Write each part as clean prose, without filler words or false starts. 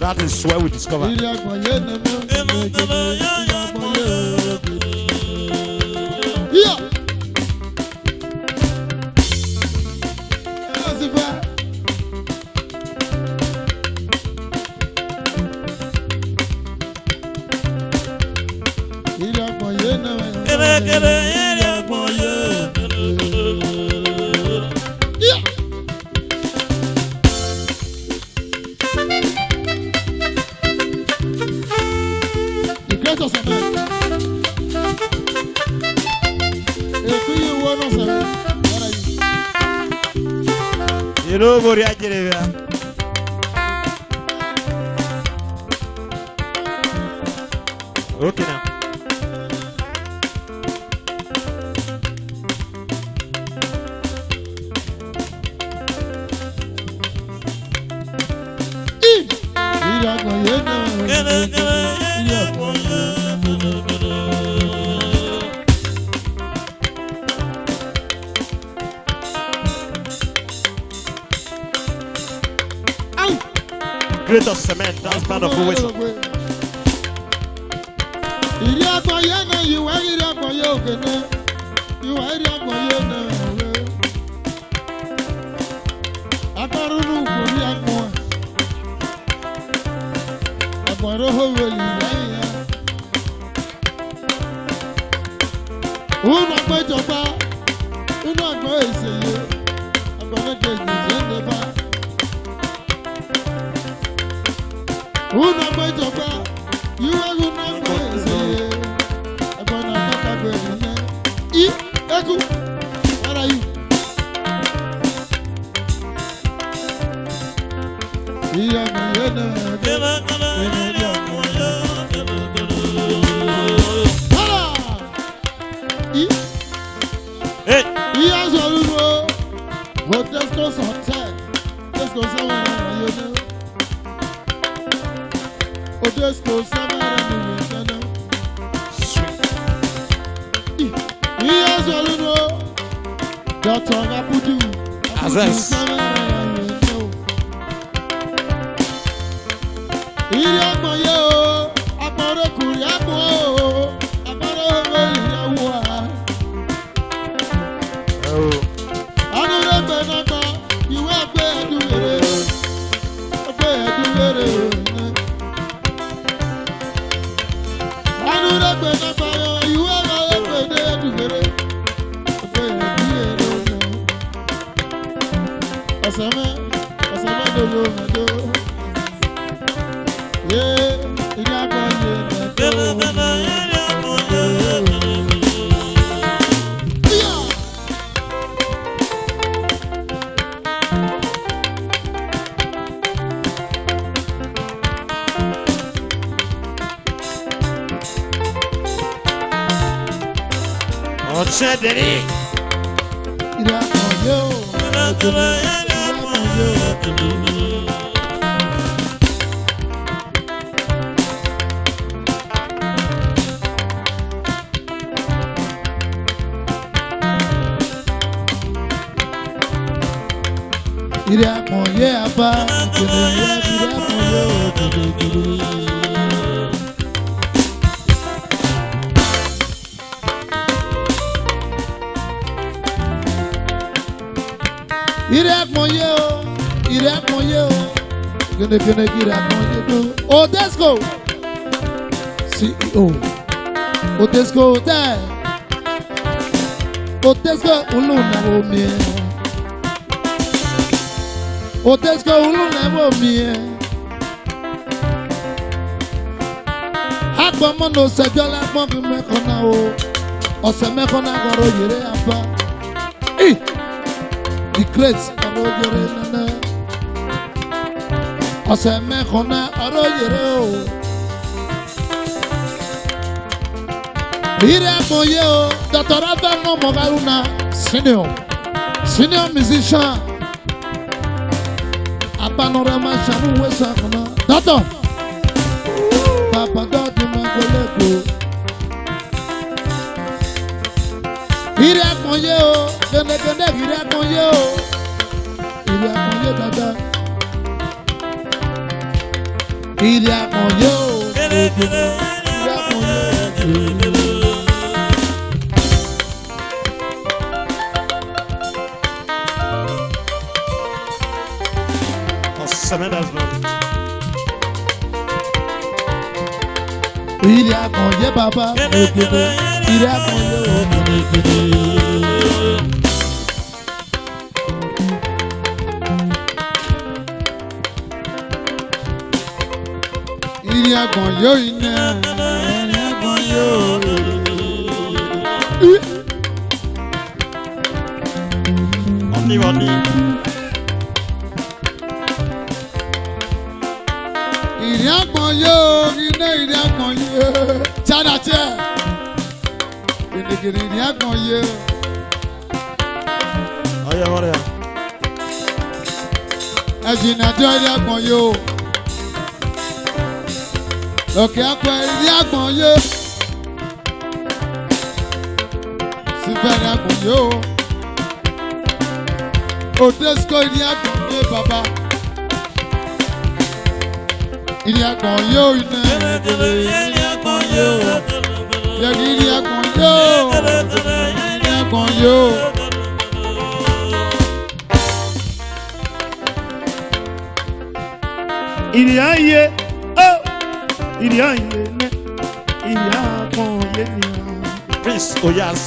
That is where we discover. You know what I did here. Okay now. Greater cement, that's part of the wisdom. Odesco CEO Odesco there Odesco uluna omie Odesco uluna omie Agbomo no sejola gbon me kona o ose me kona goro yere apa the great goro yere nana ose me kona oro yere o ire moye o Dr. Abano Mogaruna senior musician Abanorama Shamu Wesa kona Dr. Papa Dodi Mangoleko ire moye o gende ire moye o ilé àkànyé dada. Ilé àkànyé o. Ilé àkànyé o. Ilé àkànyé bàbá. Ilé àkànyé o. Ilé àkànyé o iná. Ilé àkànyé o. Wani. Ilé àkànyé o. Iná ilé àkànyé o. Chada tiẹ̀. Gèdègèdè ilé àkànyé o. Aya wara. Ẹ̀jìn àjọ ilé àkànyé o. Lọ́kẹ́ akọ ilé àkànyé. Síbẹ̀ ilé àkànyé o. Odesco ilé àkànyé bàbá. Ilé àkànyé o iná. Ilé àkànyé o. Yẹ̀rì ilé àkànyé o. Ilé àkànyé o. Ilé ayé, oh, ilé ayé ne, ilé àkànyé ni. Prince Oyas.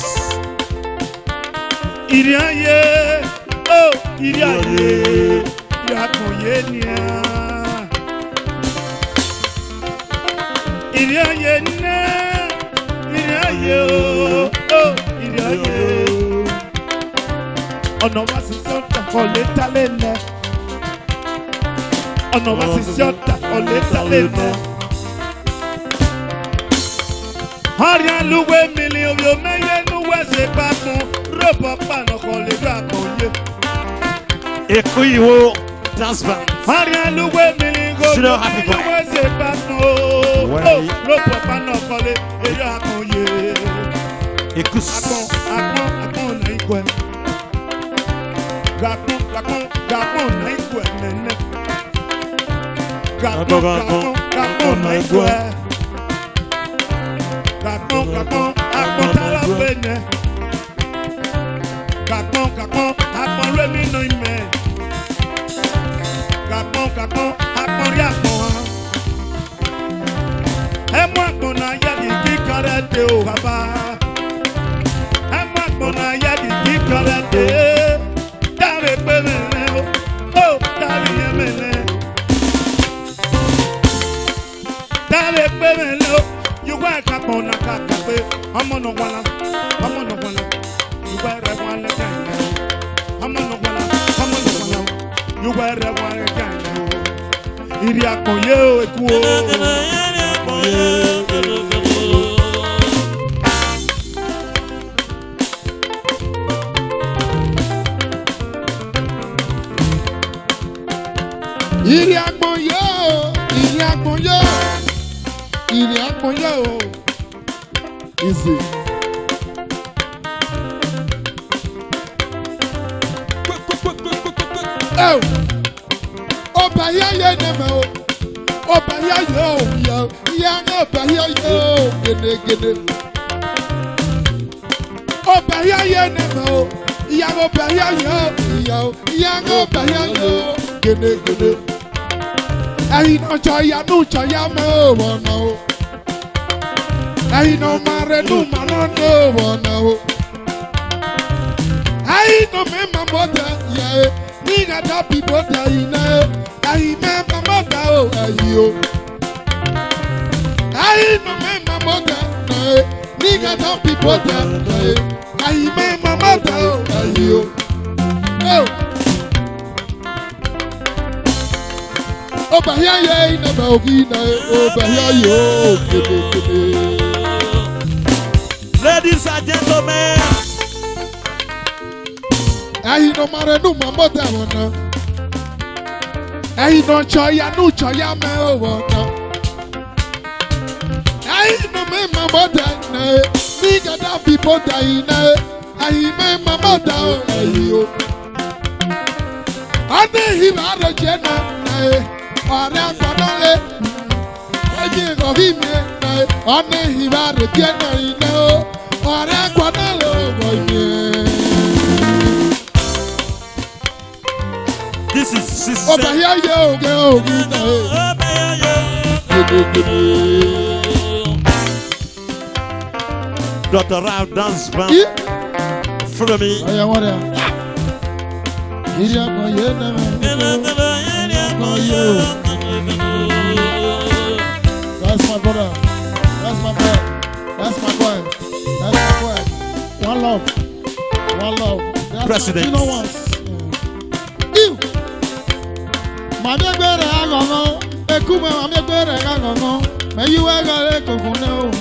Ilé ayé, oh, ilé ayé, ilé àkànyé ni. Ilé ayé ne, ilé ayé, oh, ilé ayé. Ọ̀nà wa sì sọ́tà kọ́lé tálẹ̀ nẹ. Ọ̀nà wa sì sọ́tà kọ́lé tálẹ̀ nẹ. Ọ̀rẹ́ alúwẹ̀ mílí omi omeyé nuwẹ̀ ṣe bá fún rọ́bọ̀ pàánù kọ́lé ló àkọ́yé. Èkó ìwò transfer. Ọ̀rẹ́ alúwẹ̀ mílí omi omeyé nuwẹ̀ ṣe bá fún rọ́bọ̀ pàánù kọ́lé ló àkọ́yé. Èkús. Àpọ̀n náà ikú ẹ̀. Gàpọ̀n náà ikú ẹ̀ nẹ́nẹ́. Gàpọ̀n náà ikú ẹ̀. Gàpọ̀n tálá fẹ́nẹ̀. Gàpọ̀n rẹ́mi nà ìmẹ̀. Gàpọ̀n rí àpọ̀n hàn. Ẹ mú àpọ̀n náà yàgì kí kọ́rẹ́ dé o bàbá. Ẹ mú àpọ̀n náà yàgì kí kọ́rẹ́ dé. Dáre pé mẹ́lẹ́ o, ó dáre yẹn mẹ́lẹ́. Dáre pé mẹ́lẹ́ o. Yùgbọ́ ẹ̀ka pọ̀ náà kàkà pé ọmọ náà wọ́n la. Yùgbọ́ ẹ̀rẹ̀ wọn lẹ́kẹ̀ ẹ̀ o. Ọmọ náà wọ́n la. Yùgbọ́ ẹ̀rẹ̀ wọn lẹ́kẹ̀ ẹ̀ o. Ìrì àkànyé o èkú o. Ìrì àkànyé o. Ìrì àkànyé o. Ìrì àkànyé o. Easy. Oh, ọba yáyé nẹmẹ o, ọba yáyé o, yá ọba yáyé o, gèdègèdè. Ọba yáyé nẹmẹ o, yá ọba yáyé o, yá ọba yáyé o, gèdègèdè. Ẹyin náà jọ ya nù jọ ya mọ wọnà o. Ẹyin náà máa rẹ nù máa náà ní wọnà o. Ẹyin náà mi máa bọ̀ dẹ̀ yẹ e. Nígbà tó bíbó dẹ̀ yìí náà e. Ẹyin mẹ́ta mọ̀ dá o ẹ̀yìn o. Ẹyin náà mi máa bọ̀ dẹ̀ náà e. Nígbà tó bíbó dẹ̀ náà e. Ẹyin mẹ́ta mọ̀ dá o ẹ̀yìn o. Ọba yáyé iná bá òkè iná e. Ọba yáyé o gèdègèdè. Ladies and gentlemen. Ẹyin náà máa rẹ nù mọ́ mọ́tò àwọn náà. Ẹyin náà tsọ̀ya nù tsọ̀ya mẹ́ òwò náà. Ẹyin náà mẹ́ mọ́ mọ́tò náà. Ní gàdá fi bọ́tà yìí náà. Ẹyin mẹ́ mọ́ mọ́tò ẹ̀yìn o. Ade hibaro jena nae. Ore akwadale. Oye gobi me nae. Ade hibaro jena ina o. Ore akwadale ogoye. This is Sister. Obaya yo oge ogi nae. Dr. Ralph Dance Band. Follow me. Oya wore. Iri agoye na me. That's my brother. That's my boy. That's my boy. That's my boy. One love. One love. That's President. You know what? You. Mami gbere agogo. Ekume mami gbere agogo. Me you egare kokune o.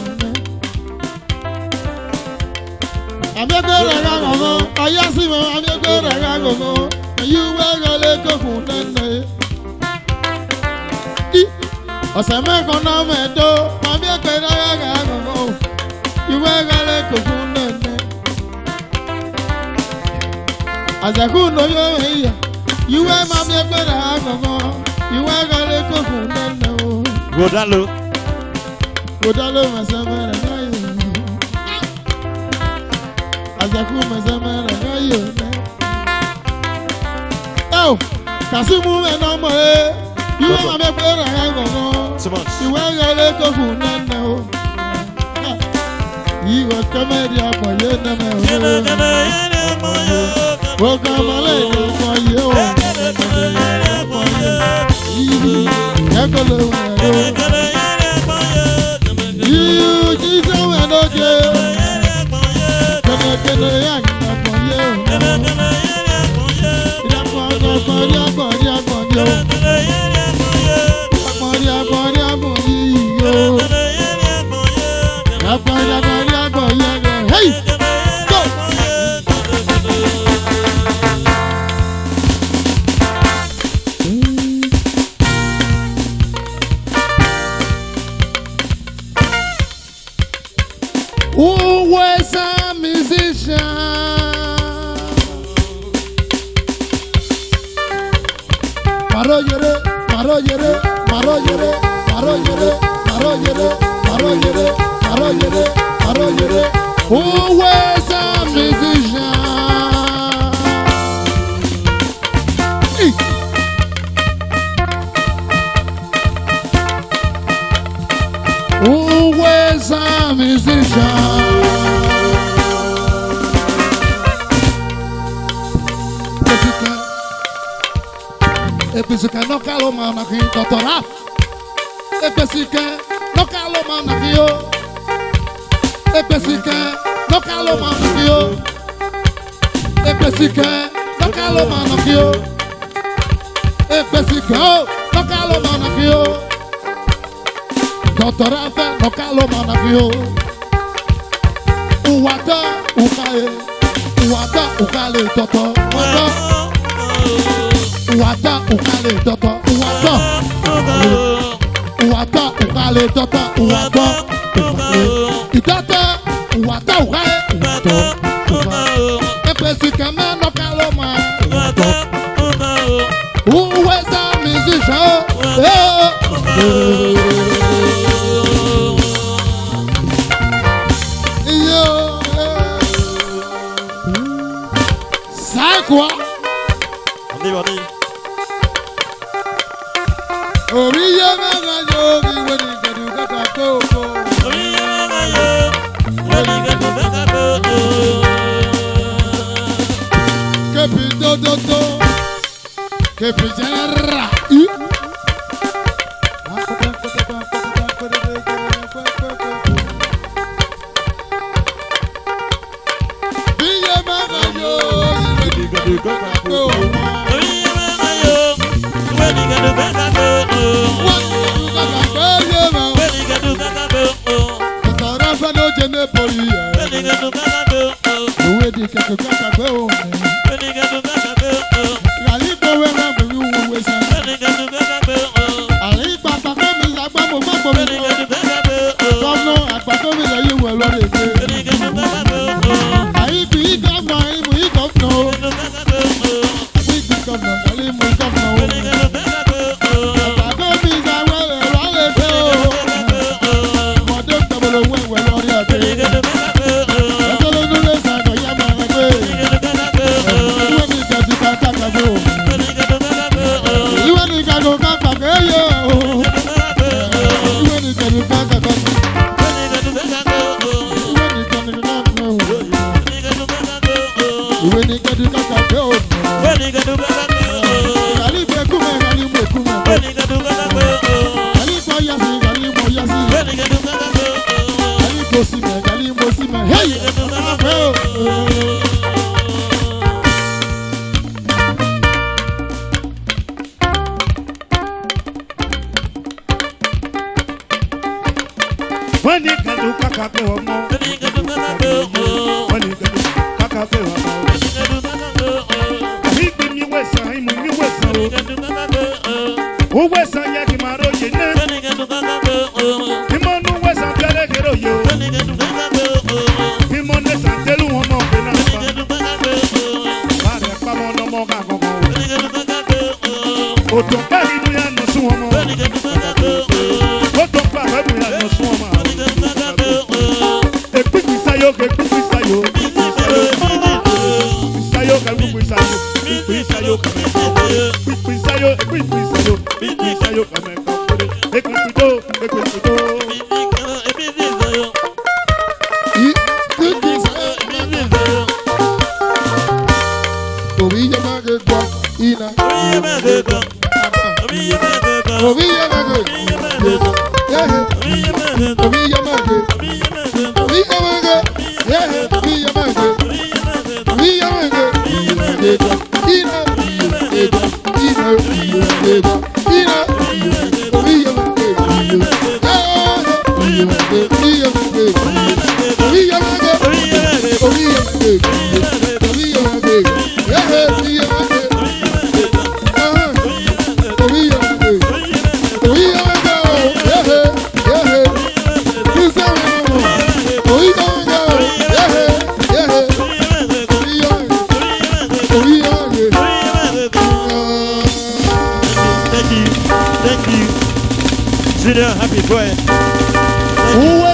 Mami gbere agogo. Ayasi me mami gbere agogo. Me you egare kokune ne. Ọ̀sẹ̀ mẹ́kan náà mẹ́ẹ̀dó, màmí ẹ̀pẹ̀ náà gàgà àgọ̀gọ̀, ìwé ẹ̀gálẹ̀ kò fún nẹ̀ẹ̀nẹ̀. Àjàkú lóyún ẹ̀yà, ìwé màmí ẹ̀pẹ̀ náà àgọ̀gọ̀, ìwé ẹ̀gálẹ̀ kò fún nẹ̀ẹ̀nẹ̀ o. Godalo. Godalo mẹsẹ̀ mẹ́rẹ̀ náà yóò ní. Àjàkú mẹsẹ̀ mẹ́rẹ̀ náà yóò ní. Ẹ ò, Kàsímù ẹ̀ náà mọ̀ ẹ́. Ìwé màmí ẹ̀pẹ̀ náà àgọ̀gọ̀. Ìwé ẹ̀gálẹ̀ kò fún nẹ̀ẹ̀nẹ̀ o. Ìwé kẹ́mẹ́rì àpọ̀yé nẹ́mẹ̀ o. Gbogbo ọmọlẹ́ ìgbàgbọ́yé o. Ìyí ẹ̀kọ́lẹ̀ wẹ̀rọ. Ìyí jíjẹ́ wẹ̀lóge. Kẹ́lẹ́kẹ́lẹ́ àgbàgbọ́yé o. Ìdàpọ̀dàpọ̀dé àgbọ̀dé àgbọ̀dé o. Àgbọ̀dé àgbọ̀dé àgbọ̀yé o. Àgbọ̀dé àgbọ̀dé àgbọ̀yé o. Hey! Go! Who was a musician? Maroyere, maroyere, maroyere, maroyere, maroyere, maroyere, maroyere, maroyere. Who was a musician? Who was a musician? Epesika no kalo mana ki totora. Epesika no kalo mana ki yo. Epesika no kalo mana ki yo. Epesika no kalo mana ki yo. Epesika no kalo mana ki yo. Totora fe no kalo mana ki yo. Uwata ukae. Uwata ukale toto. Uwata ukale toto. Uwata ukale toto. Uwata idata. Uwata ukale. Epesika me no kalo ma. Who was a musician? C'est quoi? Allez. Que pichara. Come on, Mosime, Gali Mosime, hey! When you can do kaka more, when you can do kaka more. He bring you west side, you west side. Who west side, Yakimaro, you know. Him on the west side, Galagero, you. Him on the side, tell you one more. No more. Otopari, we are no sumo. Otopari, we are no sumo. Thank you. Junior, happy boy.